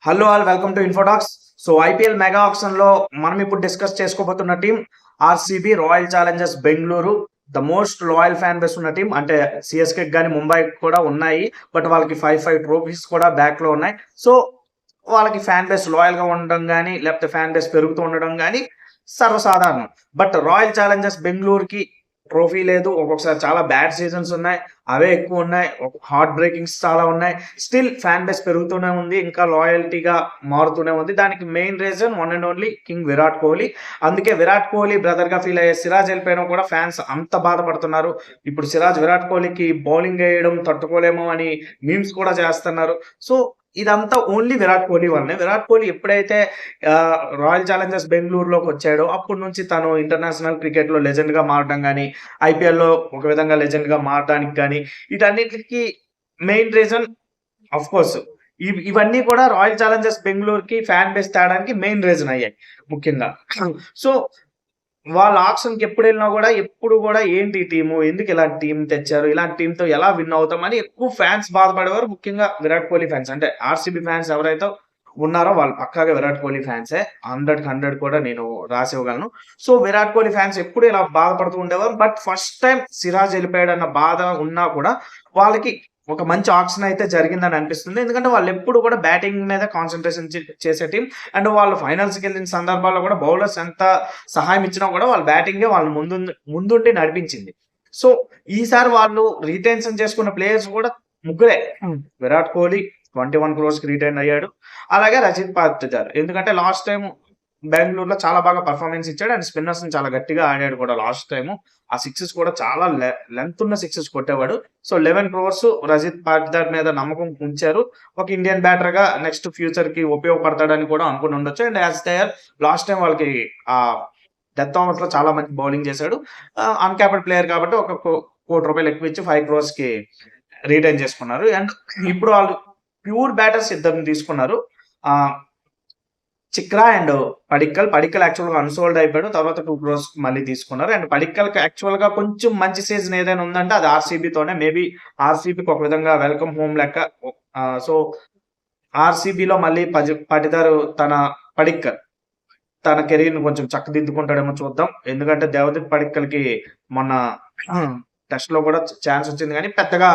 Hello all welcome to Infotalks. So IPL mega auction లో మనం ఇప్పుడు డిస్కస్ చేసుకోబోతున్న team RCB Royal Challengers Bengaluru. The most loyal fan base ఉన్న team. అంటే CSK కానీ ముంబై కూడా ఉన్నాయి, బట్ వాళ్ళకి 5 ట్రోఫీస్ కూడా బ్యాక్ లో ఉన్నాయి. సో వాళ్ళకి ఫ్యాన్ బేస్ లాయల్ గా ఉండడం కానీ లేకపోతే ఫ్యాన్ బేస్ పెరుగుతూ ఉండడం కానీ సర్వసాధారణం. బట్ రాయల్ ఛాలెంజర్స్ బెంగళూరుకి ట్రోఫీ లేదు. ఒక్కొక్కసారి చాలా బ్యాడ్ సీజన్స్ ఉన్నాయి, అవే ఎక్కువ ఉన్నాయి. హార్ట్ బ్రేకింగ్స్ చాలా ఉన్నాయి. స్టిల్ ఫ్యాన్ బేస్ పెరుగుతూనే ఉంది, ఇంకా లాయల్టీగా మారుతూనే ఉంది. దానికి main reason one and only king Virat Kohli. అందుకే విరాట్ కోహ్లీ బ్రదర్ గా ఫీల్ అయ్యే సిరాజ్ వెళ్ళిపోయినా కూడా ఫ్యాన్స్ అంత బాధపడుతున్నారు. ఇప్పుడు సిరాజ్ విరాట్ కోహ్లీకి బౌలింగ్ వేయడం తట్టుకోలేమో అని మీమ్స్ కూడా చేస్తున్నారు. సో ఇదంతా ఓన్లీ విరాట్ కోహ్లీ వల్లనే. విరాట్ కోహ్లీ ఎప్పుడైతే రాయల్ ఛాలెంజర్స్ బెంగళూరులోకి వచ్చాడో అప్పటి నుంచి తను ఇంటర్నేషనల్ క్రికెట్ లో లెజెండ్ గా మారడం కానీ, ఐపీఎల్ లో ఒక విధంగా లెజెండ్ గా మారడానికి కానీ, వీటన్నిటికి మెయిన్ రీజన్ ఆఫ్ కోర్స్ ఇవన్నీ కూడా రాయల్ ఛాలెంజర్స్ బెంగళూరుకి ఫ్యాన్ బేస్ తేడానికి మెయిన్ రీజన్ అయ్యాయి ముఖ్యంగా. సో వాళ్ళ ఆప్షన్ కి ఎప్పుడు కూడా ఏంటి టీము, ఎందుకు ఇలాంటి టీం తెచ్చారు, ఇలాంటి టీమ్ తో ఎలా విన్ అవుతామని ఎక్కువ ఫ్యాన్స్ బాధపడేవారు. ముఖ్యంగా విరాట్ కోహ్లీ ఫ్యాన్స్, అంటే ఆర్సీబీ ఫ్యాన్స్ ఎవరైతే ఉన్నారో వాళ్ళు పక్కాగా విరాట్ కోహ్లీ ఫ్యాన్సే. 100 కూడా నేను రాసి ఇవ్వగలను. సో విరాట్ కోహ్లీ ఫ్యాన్స్ ఎప్పుడు ఇలా బాధపడుతూ ఉండేవారు. బట్ ఫస్ట్ టైం సిరాజ్ వెళ్ళిపోయాడు అన్న బాధ ఉన్నా కూడా వాళ్ళకి ఒక మంచి ఆప్షన్ అయితే జరిగిందని అనిపిస్తుంది. ఎందుకంటే వాళ్ళు ఎప్పుడు కూడా బ్యాటింగ్ మీద కాన్సన్ట్రేషన్ చేసే టీం. అండ్ వాళ్ళు ఫైనల్స్ కి వెళ్ళిన సందర్భాల్లో కూడా బౌలర్స్ ఎంత సహాయం ఇచ్చినా కూడా వాళ్ళ బ్యాటింగే వాళ్ళు ముందుండి నడిపించింది. సో ఈసారి వాళ్ళు రిటెన్షన్ చేసుకున్న ప్లేయర్స్ కూడా ముగ్గురే. విరాట్ కోహ్లీ 21 crores కి రిటైన్ అయ్యాడు. అలాగే రజిత్ పాటిదార్, ఎందుకంటే లాస్ట్ టైం బెంగళూరులో చాలా బాగా పర్ఫార్మెన్స్ ఇచ్చాడు అండ్ స్పిన్నర్స్ ని చాలా గట్టిగా ఆడాడు కూడా లాస్ట్ టైం. ఆ సిక్సెస్ కూడా చాలా లెంత్ ఉన్న సిక్సెస్ కొట్టేవాడు. సో 11 crores రజిత్ పాటిదార్ మీద నమ్మకం ఉంచారు. ఒక ఇండియన్ బ్యాటర్ గా నెక్స్ట్ ఫ్యూచర్ కి ఉపయోగపడతాడని కూడా అనుకుని ఉండొచ్చు. And as their last time వాళ్ళకి ఆ డెత్ ఓవర్స్ లో చాలా మంచి బౌలింగ్ చేశాడు. అన్క్యాప్డ్ ప్లేయర్ కాబట్టి ఒక ₹1 ఎక్కువ ఇచ్చి 5 crores కి రిటైన్ చేసుకున్నారు. అండ్ ఇప్పుడు వాళ్ళు ప్యూర్ బ్యాటర్స్ ఇద్దరిని తీసుకున్నారు, చిక్రా అండ్ పడిక్కల్ యాక్చువల్ గా అన్సోల్డ్ అయిపోయాడు. తర్వాత 2 crores మళ్ళీ తీసుకున్నారు. అండ్ పడిక్కల్ కి యాక్చువల్ గా కొంచెం మంచి సీజన్ ఏదైనా ఉందంటే అది ఆర్సీబీతోనే. మేబీ ఆర్సీబీకి ఒక విధంగా వెల్కమ్ హోమ్ లెక్క. సో ఆర్సీబీలో మళ్ళీ పటిదారు పడిక్కల్ తన కెరీర్ ని కొంచెం చక్కదిద్దుకుంటాడేమో చూద్దాం. ఎందుకంటే దేవదత్ పడిక్కల్ కి మొన్న టెస్ట్ లో కూడా ఛాన్స్ వచ్చింది కానీ పెద్దగా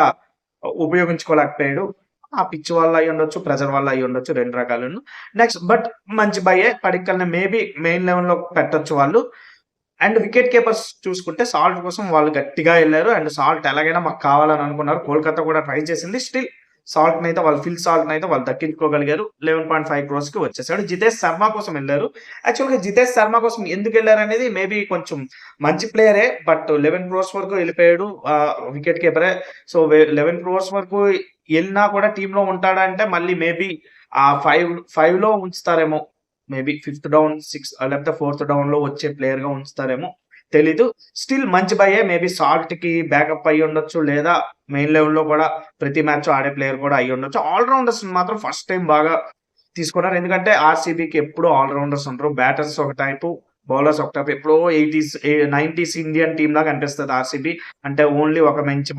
ఉపయోగించుకోలేకపోయాడు. ఆ పిచ్ వల్ల అయి ఉండొచ్చు, ప్రెజర్ వల్ల అయి ఉండొచ్చు, రెండు రకాలను. నెక్స్ట్ బట్ మంచి బయ్యే పడిక్కల్ని మేబీ మెయిన్ లెవెల్ లో పెట్టొచ్చు వాళ్ళు. అండ్ వికెట్ కీపర్స్ చూసుకుంటే సాల్ట్ కోసం వాళ్ళు గట్టిగా వెళ్ళారు. అండ్ సాల్ట్ ఎలాగైనా మాకు కావాలని అనుకున్నారు. కోల్కతా కూడా ట్రై చేసింది. స్టిల్ సాల్ట్ అయితే వాళ్ళు సాల్ట్ అయితే వాళ్ళు దక్కించుకోగలిగారు. 11.5 crores కి వచ్చేసాడు. జితేష్ శర్మ కోసం వెళ్ళారు. యాక్చువల్ గా జితేష్ శర్మ కోసం ఎందుకు వెళ్ళారు అనేది మేబీ కొంచెం మంచి ప్లేయరే, బట్ 11 crores వరకు వెళ్ళిపోయాడు వికెట్ కీపరే. సో 11 crores వరకు వెళ్ళినా కూడా టీమ్ లో ఉంటాడంటే మళ్ళీ మేబీ ఆ ఫైవ్ లో ఉంచుతారేమో. మేబీ 5th down 6 లేకపోతే 4th down లో వచ్చే ప్లేయర్ గా ఉంచుతారేమో, తెలీదు. స్టిల్ మంచి బయ్యే. మేబీ సాల్ట్ కి బ్యాకప్ అయ్యి ఉండొచ్చు, లేదా మెయిన్ లెవెల్ లో కూడా ప్రతి మ్యాచ్ ఆడే ప్లేయర్ కూడా అయ్యి ఉండొచ్చు. ఆల్రౌండర్స్ మాత్రం ఫస్ట్ టైం బాగా తీసుకున్నారు. ఎందుకంటే ఆర్సీబీకి ఎప్పుడు ఆల్రౌండర్స్ ఉంటారు. బ్యాటర్స్ ఒక టైపు, బౌలర్స్ ఒక టైపు. ఎప్పుడో 80s 90s ఇండియన్ టీమ్ లాగా అనిపిస్తుంది ఆర్సీబీ. అంటే ఓన్లీ ఒక మంచి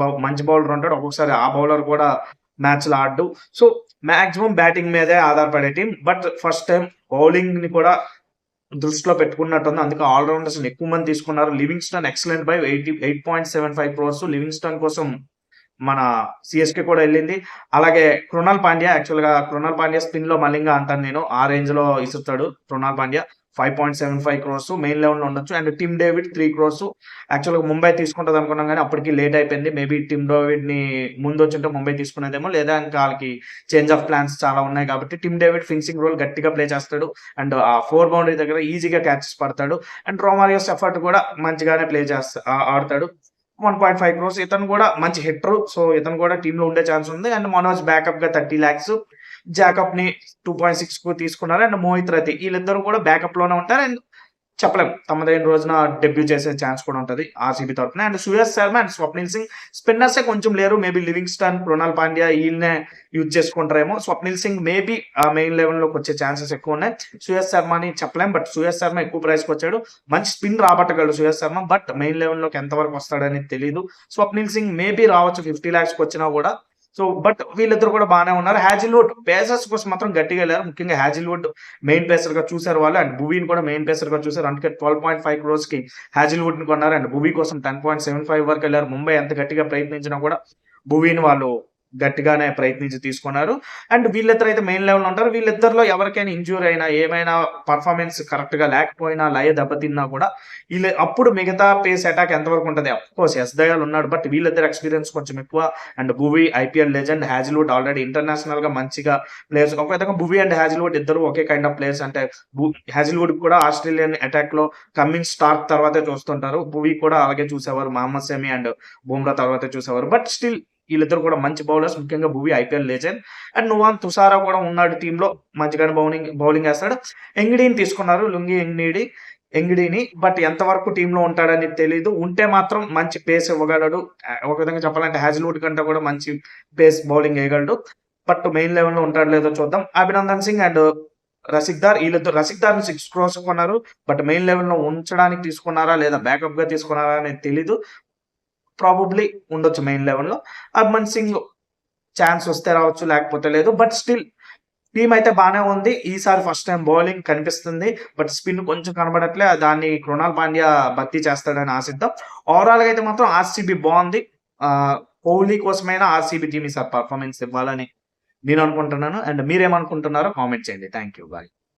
బౌలర్ ఉంటాడు. ఒక్కొక్కసారి ఆ బౌలర్ కూడా మ్యాచ్ లో ఆడు. సో మాక్సిమం బ్యాటింగ్ మీదే ఆధారపడే team. But first time bowling ని కూడా దృష్టిలో పెట్టుకున్నట్టుంది. అందుకే ఆల్రౌండర్స్ ఎక్కువ మంది తీసుకున్నారు. Livingstone excellent buy 8.75 crores. Livingstone కోసం మన సిఎస్కే కూడా వెళ్ళింది. అలాగే కృణాల్ పాండ్యా, యాక్చువల్ గా కృణాల్ పాండ్యా స్పిన్ లో మలింగా అంటాను నేను. ఆ రేంజ్ లో ఇస్తాడు Krunal Pandya. 5.75 crores main level లో ఉండొచ్చు. And Tim David 3 crores. Actual గా ముంబై తీసుకుంటది అనుకున్నాం కానీ అప్పటికి లేట్ అయిపోయింది. మేబీ టిమ్ డేవిడ్ ని ముందు వచ్చింటే ముంబై తీసుకునేదేమో, లేదా ఇంకా వాళ్ళకి చేంజ్ ఆఫ్ ప్లాన్స్ చాలా ఉన్నాయి కాబట్టి టిమ్ డేవిడ్ ఫినిషింగ్ రోల్ గట్టిగా ప్లే చేస్తాడు. అండ్ ఆ 4 boundary దగ్గర ఈజీగా క్యాచెస్ పడతాడు. అండ్ రోమారియస్ ఎఫర్ట్ కూడా మంచిగానే ప్లే ఆడతాడు. 1.5 crores. ఇతను కూడా మంచి హిట్టర్. సో ఇతను కూడా టీమ్ లో ఉండే ఛాన్స్ ఉంది. అండ్ మనోజ్ బ్యాకప్ గా 30 lakhs, జాకబ్ ని 2.6 కు తీసుకున్నారు. అండ్ మోహిత్ రతి వీళ్ళిద్దరు కూడా బ్యాకప్ లోనే ఉంటారు. అండ్ చెప్పలేం, తమదైన రోజున డెబ్యూ చేసే ఛాన్స్ కూడా ఉంటుంది ఆర్సీబీ తరఫున. అండ్ సుయజ్ శర్మ అండ్ స్వప్నిల్ సింగ్ స్పిన్నర్సే కొంచెం లేరు. మేబీ లివింగ్స్టన్, కృణాల్ పాండ్యా వీళ్ళనే యూజ్ చేసుకుంటారేమో. స్వప్నిల్ సింగ్ మేబీ ఆ మెయిన్ లెవెల్ లోకి వచ్చే ఛాన్సెస్ ఎక్కువ ఉన్నాయి. సుయజ్ శర్మ అని చెప్పలేం, బట్ సుయజ్ శర్మ ఎక్కువ ప్రైస్ కి వచ్చాడు. మంచి స్పిన్ రాబట్టగలడు Suyash Sharma, but main level లోకి ఎంతవరకు వస్తాడని తెలియదు. స్వప్నిల్ సింగ్ మేబీ రావచ్చు 50 lakhs కి వచ్చినా కూడా. సో బట్ వీళ్ళిద్దరు కూడా బానే ఉన్నారు. హ్యాజిల్‌వుడ్ పేసర్స్ కోసం మాత్రం గట్టిగా ఎళ్లారు. ముఖ్యంగా హ్యాజిల్‌వుడ్ మెయిన్ పేసర్‌గా చూసారు వాళ్ళు. అండ్ భువీని కూడా మెయిన్ పేసర్‌గా చూసారు. అందుకే 12.5 క్రోర్స్‌కి హ్యాజిల్‌వుడ్‌ని కొన్నారు. అండ్ భువీ కోసం 10.75 వరకు ఎళ్లారు. ముంబై ఎంత గట్టిగా ప్రయత్నించినా కూడా భువీని వాళ్ళు గట్టిగానే ప్రయత్నించి తీసుకున్నారు. అండ్ వీళ్ళిద్దరైతే మెయిన్ లెవెల్‌లో ఉంటారు. వీళ్ళిద్దరిలో ఎవరికైనా ఇంజ్యూర్ అయినా, ఏమైనా పర్ఫార్మెన్స్ కరెక్ట్‌గా లేకపోయినా, లయ దెబ్బతిన్నా కూడా అప్పుడు మిగతా పేస్ అటాక్ ఎంతవరకు ఉంటది? అఫ్‌కోర్స్ యస్ దయాల్ ఉన్నాడు. బట్ వీళ్ళిద్దరి ఎక్స్‌పీరియన్స్ కొంచెం ఎక్కువ. And Bhuvi IPL legend, Hazlewood already ఇంటర్నేషనల్‌గా మంచిగా ప్లేయర్స్. ఒక విధంగా భువీ అండ్ హ్యాజిల్‌వుడ్ ఇద్దరు ఒకే కైండ్ ఆఫ్ ప్లేయర్స్. అంటే హ్యాజిల్‌వుడ్ కూడా ఆస్ట్రేలియన్ అటాక్‌లో కమిన్స్ స్టార్క్ తర్వాతే చూస్తుంటారు. భువీ కూడా అలాగే చూసేవారు. మహమ్మద్ షమి అండ్ బుమ్రా తర్వాతే చూసేవారు. బట్ స్టిల్ వీళ్ళిద్దరు కూడా మంచి బౌలర్స్. ముఖ్యంగా Bhuvi IPL legend. And Nuwan Tushara కూడా ఉన్నాడు టీంలో. మంచిగానే బౌలింగ్ ఏస్తాడు. ఎంగిడీని తీసుకున్నారు. లుంగి ఎంగిడీని. బట్ ఎంతవరకు టీంలో ఉంటాడని తెలీదు. ఉంటే మాత్రం మంచి పేస్ ఇవ్వగలడు. ఒక విధంగా చెప్పాలంటే హ్యాజిల్‌వుడ్ కంటే కూడా మంచి పేస్ బౌలింగ్ ఏయగలడు. బట్ మెయిన్ లెవెల్‌లో ఉంటాడో లేదో చూద్దాం. అభినందన్ సింగ్ అండ్ రసిక్దార్ రసిక్దార్‌ని 6 క్రోర్స్ కొన్నారు. బట్ మెయిన్ లెవెల్‌లో ఉంచడానికి తీసుకున్నారా? లేదా బ్యాకప్‌గా తీసుకున్నారా? అనేది తెలీదు. ప్రాబబ్లీ ఉండొచ్చు మెయిన్ లెవెల్‌లో. హర్మన్ సింగ్ ఛాన్స్ వస్తే రావచ్చు, లేకపోతే లేదు. బట్ స్టిల్ టీమ్ అయితే బానే ఉంది. ఈసారి ఫస్ట్ టైమ్ బౌలింగ్ కనిపిస్తుంది. బట్ స్పిన్ కొంచెం కనబడట్లే. దాన్ని కృణాల్ పాండ్యా భర్తీ చేస్తాడని ఆశిద్దాం. ఓవరాల్‌గా అయితే మాత్రం ఆర్‌సీబీ బావుంది. కోహ్లీ కోసమైనా ఆర్‌సీబీ టీమ్ ఈసారి పర్ఫార్మెన్స్ ఇవ్వాలని నేను అనుకుంటున్నాను. అండ్ మీరేమనుకుంటున్నారో కామెంట్ చేయండి. Thank you. బై.